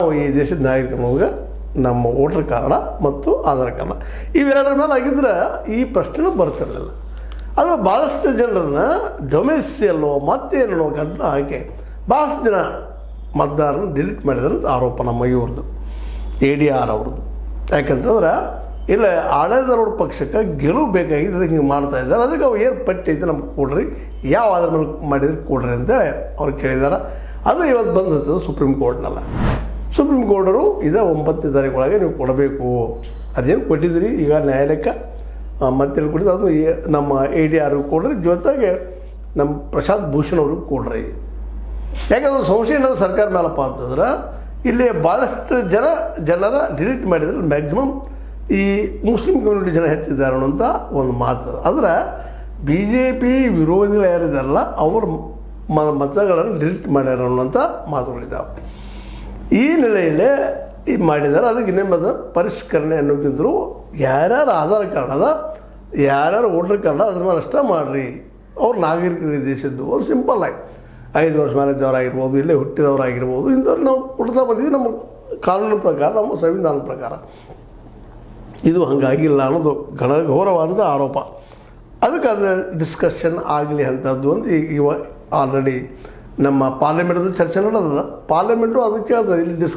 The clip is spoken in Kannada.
ನಾವು ಈ ದೇಶದ ನಾಗರಿಕನಿಗೆ ನಮ್ಮ ವೋಟರ್ ಕಾರ್ಡ ಮತ್ತು ಆಧಾರ್ ಕಾರ್ಡ ಇವೆರಡರ ಮೇಲೆ ಆಗಿದ್ರೆ ಈ ಪ್ರಶ್ನೆ ಬರ್ತಿರಲಿಲ್ಲ. ಆದರೆ ಭಾಳಷ್ಟು ಜನರನ್ನ ಡೊಮೆಸಿಯಲ್ಲೋ ಮತ್ತೇನೋ ಗದ್ದಲ ಹಾಕಿ ಭಾಳಷ್ಟು ಜನ ಮತದಾರನ ಡಿಲೀಟ್ ಮಾಡಿದ್ರಂತ ಆರೋಪ ನಮ್ಮ ಇವ್ರದ್ದು ADR ಅವ್ರದ್ದು. ಯಾಕಂತಂದ್ರೆ ಇಲ್ಲ ಆಡಳಿತಾರೂಢ ಪಕ್ಷಕ್ಕೆ ಗೆಲುವು ಬೇಕಾಗಿದ್ದು ಅದಕ್ಕೆ ಹಿಂಗೆ ಮಾಡ್ತಾ ಇದ್ದಾರೆ, ಅದಕ್ಕೆ ಅವು ಏನು ಪಟ್ಟಿ ಐತೆ ನಮ್ಗೆ ಕೊಡ್ರಿ, ಯಾವ ಆಧಾರ ಮೇಲೆ ಮಾಡಿದ್ರೆ ಕೊಡ್ರಿ ಅಂತೇಳಿ ಅವ್ರು ಕೇಳಿದ್ದಾರೆ. ಅದು ಇವತ್ತು ಬಂದು ಹಚ್ಚೋದು ಸುಪ್ರೀಂ ಕೋರ್ಟ್ನಲ್ಲ. ಸುಪ್ರೀಂ ಕೋರ್ಟರು ಇದೇ 9ನೇ ತಾರೀಕು ನೀವು ಕೊಡಬೇಕು, ಅದೇನು ಕೊಟ್ಟಿದ್ದೀರಿ ಈಗ ನ್ಯಾಯಾಲಯಕ್ಕೆ ಮತ್ತೆ ಕೊಟ್ಟಿದ್ದು ಅದು ನಮ್ಮ ADR ಕೊಡ್ರಿ, ಜೊತೆಗೆ ನಮ್ಮ ಪ್ರಶಾಂತ್ ಭೂಷಣ್ ಅವ್ರಿಗೆ ಕೊಡ್ರಿ. ಯಾಕಂದ್ರೆ ಸಂಶಯ ಏನಾದ್ರು ಸರ್ಕಾರ ಮೇಲಪ್ಪ ಅಂತಂದ್ರೆ ಇಲ್ಲಿ ಭಾಳಷ್ಟು ಜನರ ಡಿಲೀಟ್ ಮಾಡಿದ್ರೆ ಮ್ಯಾಕ್ಸಿಮಮ್ ಈ ಮುಸ್ಲಿಂ ಕಮ್ಯುನಿಟಿ ಜನ ಹೆಚ್ಚಿದ್ದಾರೆ ಅನ್ನೋಂಥ ಒಂದು ಮಾತು. ಆದರೆ BJP ವಿರೋಧಿಗಳು ಯಾರಿದ್ದಾರಲ್ಲ ಅವ್ರ ಮತಗಳನ್ನು ಡಿಲೀಟ್ ಮಾಡ್ಯಾರ ಅನ್ನೋಂಥ ಮಾತುಗಳಿದ್ದಾವೆ. ಈ ನೆಲೆಯಲ್ಲೇ ಇದು ಮಾಡಿದ್ದಾರೆ. ಅದಕ್ಕೆ ಇನ್ನೊಂದು ಪರಿಷ್ಕರಣೆ ಅನ್ನೋಕ್ಕಿಂತಲೂ ಯಾರ್ಯಾರು ಆಧಾರ್ ಕಾರ್ಡ್ ಅದ, ಯಾರ್ಯಾರು ವೋಟರ್ ಕಾರ್ಡ್ ಅದ್ರ ಮೇಲೆ ಅಷ್ಟೇ ಮಾಡಿರಿ. ಅವ್ರು ನಾಗರಿಕರು ದೇಶದ್ದು ಅವ್ರು ಸಿಂಪಲ್ ಆಗಿ 5 ವರ್ಷ ಮೇಲಿದ್ದವರಾಗಿರ್ಬೋದು, ಇಲ್ಲೇ ಹುಟ್ಟಿದವರಾಗಿರ್ಬೋದು, ಇಂಥವ್ರು ನಾವು ಕೊಡ್ತಾ ಬಂದೀವಿ ನಮ್ಮ ಕಾನೂನಿನ ಪ್ರಕಾರ, ನಮ್ಮ ಸಂವಿಧಾನದ ಪ್ರಕಾರ. ಇದು ಹಾಗಾಗಿಲ್ಲ ಅನ್ನೋದು ಘೋರವಾದ ಆರೋಪ. ಅದಕ್ಕೆ ಅದು ಡಿಸ್ಕಷನ್ ಆಗಲಿ ಅಂಥದ್ದು ಅಂತ ಈಗ ಆಲ್ರೆಡಿ ನಮ್ಮ ಪಾರ್ಲಿಮೆಂಟಲ್ಲಿ ಚರ್ಚೆ ನಡೆದ. ಪಾರ್ಲಿಮೆಂಟು ಅದಕ್ಕೆ ಇಲ್ಲಿ